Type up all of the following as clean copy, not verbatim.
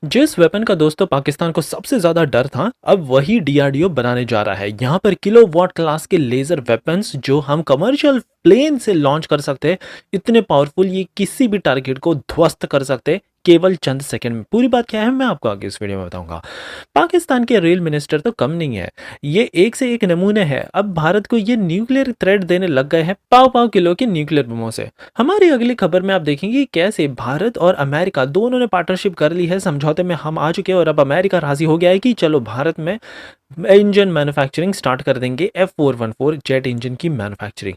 जिस वेपन का दोस्तों पाकिस्तान को सबसे ज्यादा डर था, अब वही डीआरडीओ बनाने जा रहा है। यहाँ पर किलोवाट क्लास के लेजर वेपन्स जो हम कमर्शियल प्लेन से लॉन्च कर सकते हैं, इतने पावरफुल ये किसी भी टारगेट को ध्वस्त कर सकते हैं केवल चंद सेकंड में। पूरी बात क्या है मैं आपको आगे इस वीडियो में बताऊंगा। पाकिस्तान के रेल मिनिस्टर तो कम नहीं है, ये एक से एक नमूने हैं। अब भारत को ये न्यूक्लियर थ्रेट देने लग गए हैं पाव पाव किलो के न्यूक्लियर बमों से। हमारी अगली खबर में आप देखेंगे कि कैसे भारत और अमेरिका दोनों ने पार्टनरशिप कर ली है, समझौते में हम आ चुके हैं और अब अमेरिका राजी हो गया है कि चलो भारत में इंजन मैन्युफैक्चरिंग स्टार्ट कर देंगे, F414 जेट इंजन की मैन्युफैक्चरिंग।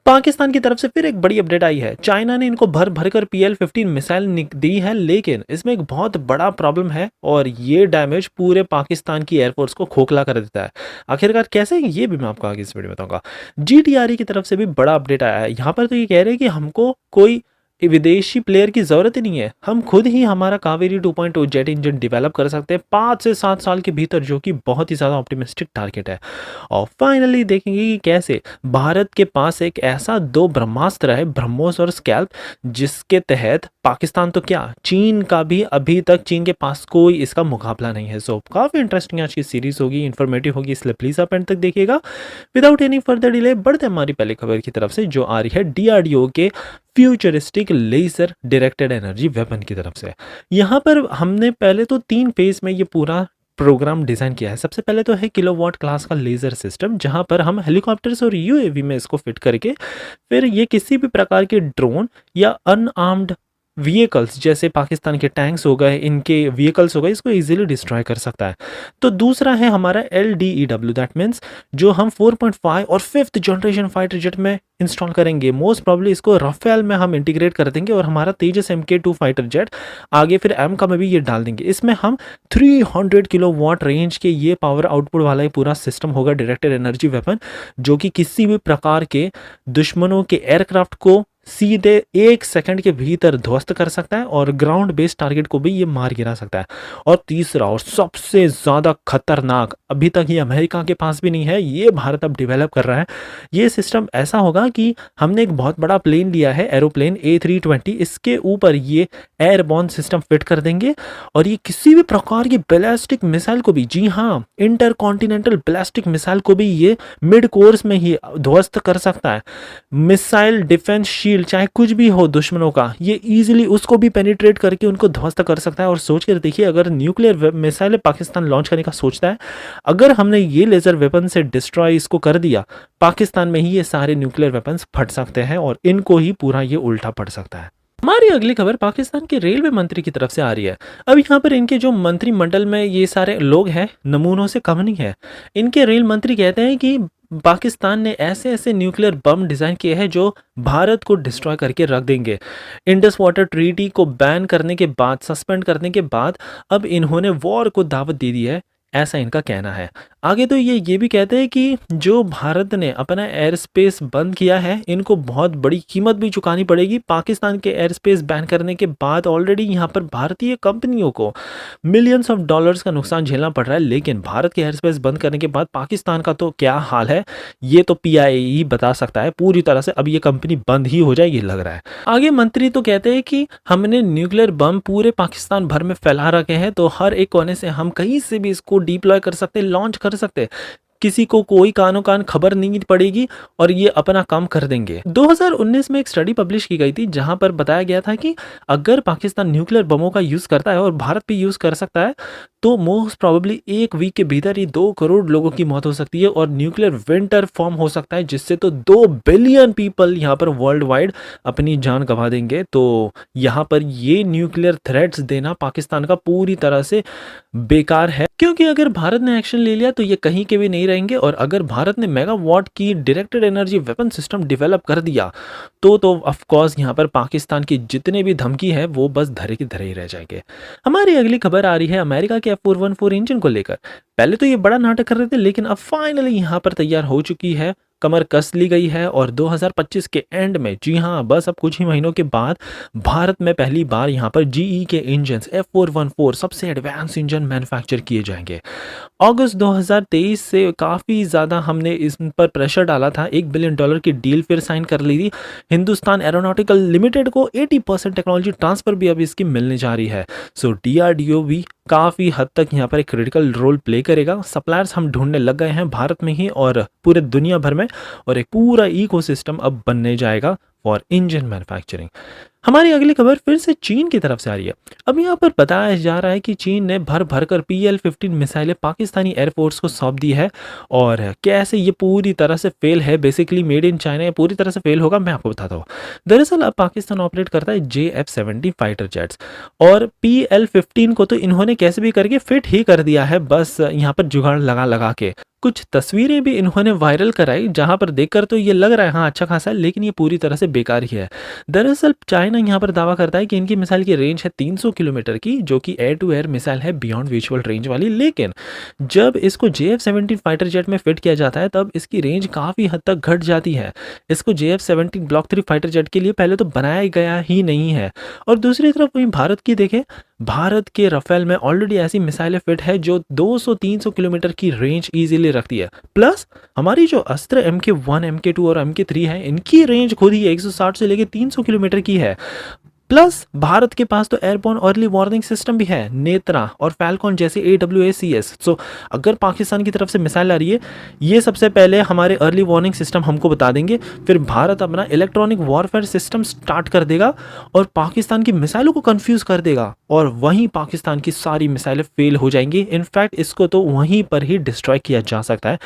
पाकिस्तान की तरफ से फिर एक बड़ी अपडेट आई है। चाइना ने इनको भर भर कर PL-15 मिसाइल दी है, लेकिन इसमें एक बहुत बड़ा प्रॉब्लम है और ये डैमेज पूरे पाकिस्तान की एयरफोर्स को खोखला कर देता है। आखिरकार कैसे, ये भी मैं आपको आगे इस वीडियो में बताऊंगा। GTRE की तरफ से भी बड़ा अपडेट आया है। यहाँ पर तो ये कह रहे हैं कि हमको कोई विदेशी प्लेयर की जरूरत ही नहीं है, हम खुद ही हमारा कावेरी 2.0 जेट इंजन डेवलप कर सकते हैं 5 से 7 साल के भीतर, जो कि बहुत ही ज़्यादा ऑप्टिमिस्टिक टारगेट है। और फाइनली देखेंगे कि कैसे भारत के पास एक ऐसा दो ब्रह्मास्त्र है, ब्रह्मोस और स्कैल्प, जिसके तहत पाकिस्तान तो क्या, चीन का भी अभी तक चीन के पास कोई इसका मुकाबला नहीं है। सो काफ़ी इंटरेस्टिंग आज की सीरीज होगी, इन्फॉर्मेटिव होगी, इसलिए प्लीज़ आप एंड तक देखिएगा। विदाउट एनी फर्दर डिले बढ़ते हमारी पहली खबर की तरफ से, जो आ रही है DRDO के futuristic laser directed energy weapon की तरफ से। यहाँ पर हमने पहले तो 3 फेज में ये पूरा प्रोग्राम डिज़ाइन किया है। सबसे पहले तो है किलोवाट क्लास का लेज़र सिस्टम, जहाँ पर हम हेलीकॉप्टर्स और UAV में इसको फिट करके फिर ये किसी भी प्रकार के ड्रोन या अनआर्म्ड व्हीकल्स जैसे पाकिस्तान के टैंक्स हो गए, इनके व्हीकल्स हो गए, इसको इजीली डिस्ट्रॉय कर सकता है। तो दूसरा है हमारा LDEW, दैट मीन्स जो हम 4.5 और 5th जनरेशन फाइटर जेट में इंस्टॉल करेंगे। मोस्ट प्रॉब्ली इसको राफेल में हम इंटीग्रेट कर देंगे और हमारा तेजस MK2 फाइटर जेट आगे फिर एमका में भी ये डाल देंगे। इसमें हम 300 किलोवाट रेंज के ये पावर आउटपुट वाला ये पूरा सिस्टम होगा, डायरेक्टेड एनर्जी वेपन, जो कि किसी भी प्रकार के दुश्मनों के एयरक्राफ्ट को सीधे 1 सेकंड के भीतर ध्वस्त कर सकता है और ग्राउंड बेस्ड टारगेट को भी ये मार गिरा सकता है। और तीसरा और सबसे ज़्यादा खतरनाक, अभी तक ये अमेरिका के पास भी नहीं है, ये भारत अब डेवलप कर रहा है। ये सिस्टम ऐसा होगा कि हमने एक बहुत बड़ा प्लेन लिया है, एरोप्लेन A320, इसके ऊपर ये एयरबॉर्न सिस्टम फिट कर देंगे और ये किसी भी प्रकार की बैलिस्टिक मिसाइल को भी, जी हाँ, इंटरकॉन्टिनेंटल बैलिस्टिक मिसाइल को भी ये मिड कोर्स में ही ध्वस्त कर सकता है। मिसाइल डिफेंस शील्ड चाहे कुछ भी हो दुश्मनों का, ये इजीली उसको भी पेनिट्रेट करके उनको ध्वस्त कर सकता है। और सोच कर देखिए, अगर न्यूक्लियर मिसाइल पाकिस्तान लॉन्च करने का सोचता है, अगर हमने ये लेजर वेपन से डिस्ट्रॉय इसको कर दिया, पाकिस्तान में ही ये सारे न्यूक्लियर वेपन्स फट सकते हैं और इनको ही पूरा ये उल्टा पड़ सकता है। हमारी अगली खबर पाकिस्तान के रेलवे मंत्री की तरफ से आ रही है। अब यहाँ पर इनके जो मंत्रिमंडल में ये सारे लोग हैं, नमूनों से कम नहीं है। इनके रेल मंत्री कहते हैं कि पाकिस्तान ने ऐसे ऐसे न्यूक्लियर बम डिज़ाइन किए हैं जो भारत को डिस्ट्रॉय करके रख देंगे। इंडस वाटर ट्रीटी को बैन करने के बाद, सस्पेंड करने के बाद, अब इन्होंने वॉर को दावत दे दी है, ऐसा इनका कहना है। आगे तो ये भी कहते हैं कि जो भारत ने अपना एयर स्पेस बंद किया है, इनको बहुत बड़ी कीमत भी चुकानी पड़ेगी। पाकिस्तान के एयर स्पेस बैन करने के बाद ऑलरेडी यहाँ पर भारतीय कंपनियों को मिलियंस ऑफ डॉलर्स का नुकसान झेलना पड़ रहा है, लेकिन भारत के एयर स्पेस बंद करने के बाद पाकिस्तान का तो क्या हाल है, ये तो PIA ही बता सकता है। पूरी तरह से अब ये कंपनी बंद ही हो जाएगी लग रहा है। आगे मंत्री तो कहते हैं कि हमने न्यूक्लियर बम पूरे पाकिस्तान भर में फैला रखे हैं, तो हर एक कोने से हम कहीं से भी इसको डिप्लॉय कर सकते, लॉन्च कर सकते, किसी को कोई कानो कान खबर नहीं पड़ेगी और ये अपना काम कर देंगे। 2019 में एक स्टडी पब्लिश की गई थी, जहां पर बताया गया था कि अगर पाकिस्तान न्यूक्लियर बमों का यूज करता है और भारत भी यूज कर सकता है, तो मोस्ट प्रोबेबली 1 वीक के भीतर ही 2 करोड़ लोगों की मौत हो सकती है और न्यूक्लियर विंटर फॉर्म हो सकता है, जिससे तो 2 बिलियन पीपल यहाँ पर वर्ल्ड वाइड अपनी जान गंवा देंगे। तो यहाँ पर ये न्यूक्लियर थ्रेट्स देना पाकिस्तान का पूरी तरह से बेकार है, क्योंकि अगर भारत ने एक्शन ले लिया तो ये कहीं के भी नहीं रहेंगे। और अगर भारत ने मेगावाट की directed energy weapon system develop कर दिया तो ऑफ कोर्स यहाँ पर पाकिस्तान की जितने भी धमकी है वो बस धरे की धरे ही रह जाएंगे। हमारी अगली खबर आ रही है अमेरिका के F414 इंजन को लेकर। पहले तो ये बड़ा नाटक कर रहे थे, लेकिन अब फाइनली यहाँ पर तैयार हो चुकी है, कमर कस ली गई है और 2025 के एंड में, जी हाँ, बस अब कुछ ही महीनों के बाद भारत में पहली बार यहाँ पर GE के इंजन F414 सबसे एडवांस इंजन मैन्युफैक्चर किए जाएंगे। अगस्त 2023 से काफ़ी ज़्यादा हमने इस पर प्रेशर डाला था, $1 बिलियन की डील फिर साइन कर ली थी। हिंदुस्तान एरोनॉटिकल लिमिटेड को 80% टेक्नोलॉजी ट्रांसफ़र भी अब इसकी मिलने जा रही है। सो डीआरडीओ भी काफ़ी हद तक यहाँ पर एक क्रिटिकल रोल प्ले करेगा। सप्लायर्स हम ढूँढने लग गए हैं भारत में ही और पूरे दुनिया भर में, और एक पूरा इकोसिस्टम अब बनने जाएगा फॉर इंजन मैन्युफैक्चरिंग। हमारी अगली खबर फिर से चीन की तरफ से आ रही है। अब यहाँ पर बताया जा रहा है कि चीन ने भर भर कर PL-15 मिसाइलें पाकिस्तानी एयरफोर्स को सौंप दी है, और कैसे ये पूरी तरह से फेल है, बेसिकली मेड इन चाइना, ये पूरी तरह से फेल होगा, मैं आपको बताता हूँ। दरअसल अब पाकिस्तान ऑपरेट करता है JF-70 फाइटर जेट्स, और PL-15 को तो इन्होंने कैसे भी करके फिट ही कर दिया है, बस यहाँ पर जुगाड़ लगा लगा के। कुछ तस्वीरें भी इन्होंने वायरल कराई जहां पर देखकर तो ये लग रहा है हाँ अच्छा खासा है, लेकिन ये पूरी तरह से बेकार ही है। दरअसल चाइना यहाँ पर दावा करता है कि इनकी मिसाइल की रेंज है 300 किलोमीटर की, जो कि एयर टू एयर मिसाइल है बियॉन्ड विजुअल रेंज वाली, लेकिन जब इसको JF-17 फाइटर जेट में फिट किया जाता है तब इसकी रेंज काफ़ी हद तक घट जाती है। इसको JF-17 ब्लॉक 3 फाइटर जेट के लिए पहले तो बनाया गया ही नहीं है। और दूसरी तरफ वहीं भारत की देखें, भारत के राफेल में ऑलरेडी ऐसी मिसाइलें फिट है जो 200-300 किलोमीटर की रेंज इजीली रखती है। प्लस हमारी जो अस्त्र MK1, MK2 और MK3 है, इनकी रेंज खुद ही 160 से लेकर 300 किलोमीटर की है। प्लस भारत के पास तो एयरबोर्न अर्ली वार्निंग सिस्टम भी है, नेत्रा और फैल्कॉन जैसे AWACS। सो अगर पाकिस्तान की तरफ से मिसाइल आ रही है, ये सबसे पहले हमारे अर्ली वार्निंग सिस्टम हमको बता देंगे, फिर भारत अपना इलेक्ट्रॉनिक वॉरफेयर सिस्टम स्टार्ट कर देगा और पाकिस्तान की मिसाइलों को कंफ्यूज कर देगा, और वहीं पाकिस्तान की सारी मिसाइलें फेल हो जाएंगी। इनफैक्ट इसको तो वहीं पर ही डिस्ट्रॉय किया जा सकता है।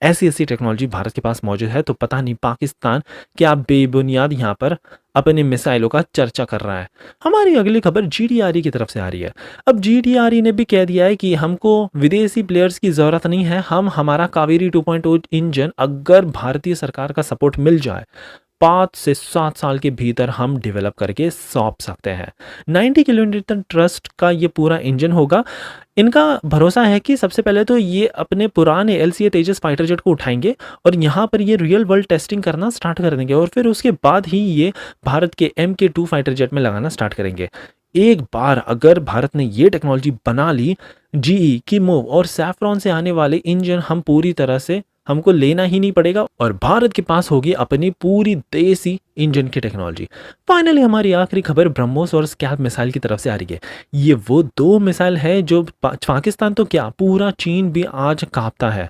ऐसी ऐसी टेक्नोलॉजी भारत के पास मौजूद है, तो पता नहीं पाकिस्तान क्या बेबुनियाद यहाँ पर अपने मिसाइलों का चर्चा कर रहा है। हमारी अगली खबर GDRE की तरफ से आ रही है। अब GDRE ने भी कह दिया है कि हमको विदेशी प्लेयर्स की ज़रूरत नहीं है, हम हमारा कावेरी 2.0 इंजन अगर भारतीय सरकार का सपोर्ट मिल जाए 5 से 7 साल के भीतर हम डेवलप करके सौंप सकते हैं। 90 किलोमीटर ट्रस्ट का ये पूरा इंजन होगा। इनका भरोसा है कि सबसे पहले तो ये अपने पुराने LCA तेजस फाइटर जेट को उठाएंगे और यहाँ पर ये रियल वर्ल्ड टेस्टिंग करना स्टार्ट कर देंगे, और फिर उसके बाद ही ये भारत के MK2 फाइटर जेट में लगाना स्टार्ट करेंगे। एक बार अगर भारत ने ये टेक्नोलॉजी बना ली, GE, किमोव और सैफ्रॉन से आने वाले इंजन हम पूरी तरह से हमको लेना ही नहीं पड़ेगा, और भारत के पास होगी अपनी पूरी देसी इंजन की टेक्नोलॉजी। फाइनली हमारी आखिरी खबर ब्रह्मोस और स्कैल्प मिसाइल की तरफ से आ रही है। ये वो दो मिसाइल है जो पाकिस्तान तो क्या पूरा चीन भी आज कांपता है।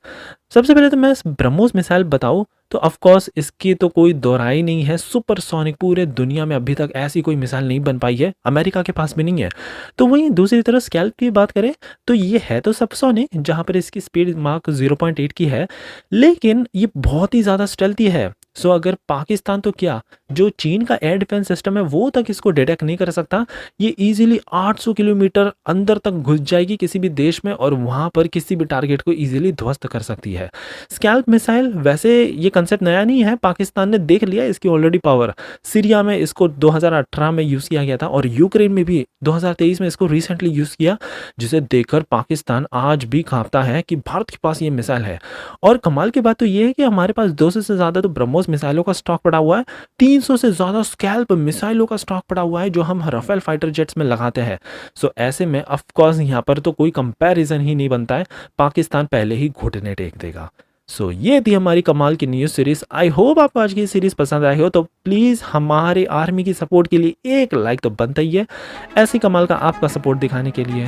सबसे पहले तो मैं ब्रह्मोस मिसाइल बताऊं तो ऑफ कोर्स इसकी तो कोई दोहराई नहीं है, सुपरसोनिक, पूरे दुनिया में अभी तक ऐसी कोई मिसाइल नहीं बन पाई है, अमेरिका के पास भी नहीं है। तो वहीं दूसरी तरफ स्कैल्प की बात करें तो ये है तो सबसोनिक, जहां पर इसकी स्पीड मार्क 0.8 की है, लेकिन ये बहुत ही ज़्यादा स्टेल्थी है। सो अगर पाकिस्तान तो क्या जो चीन का एयर डिफेंस सिस्टम है वो तक इसको डिटेक्ट नहीं कर सकता, ये इजीली 800 किलोमीटर अंदर तक घुस जाएगी किसी भी देश में और वहां पर किसी भी टारगेट को इजीली ध्वस्त कर सकती है। स्कैल्प मिसाइल वैसे ये कंसेप्ट नया नहीं है, पाकिस्तान ने देख लिया इसकी ऑलरेडी पावर। सीरिया में इसको 2018 में यूज़ किया गया था और यूक्रेन में भी 2023 में इसको रिसेंटली यूज़ किया, जिसे देखकर पाकिस्तान आज भी कांपता है कि भारत के पास ये मिसाइल है। और कमाल की बात तो ये है कि हमारे पास 200 से ज़्यादा तो ब्रह्मोस मिसाइलों का स्टॉक पड़ा हुआ है, 300 से ज़्यादा स्कैल्प मिसाइलों का स्टॉक पड़ा हुआ है जो हम राफेल फाइटर जेट्स में लगाते हैं। सो ऐसे में ऑफ कोर्स यहाँ पर तो कोई कंपैरिजन ही नहीं बनता है, पाकिस्तान पहले ही घुटने टेक देगा। सो ये थी हमारी कमाल की न्यूज़ सीरीज। आई होप आपको आज की सीरीज पसंद आई हो, तो प्लीज़ हमारे आर्मी की सपोर्ट के लिए एक लाइक तो बनता ही है। ऐसी कमाल का आपका सपोर्ट दिखाने के लिए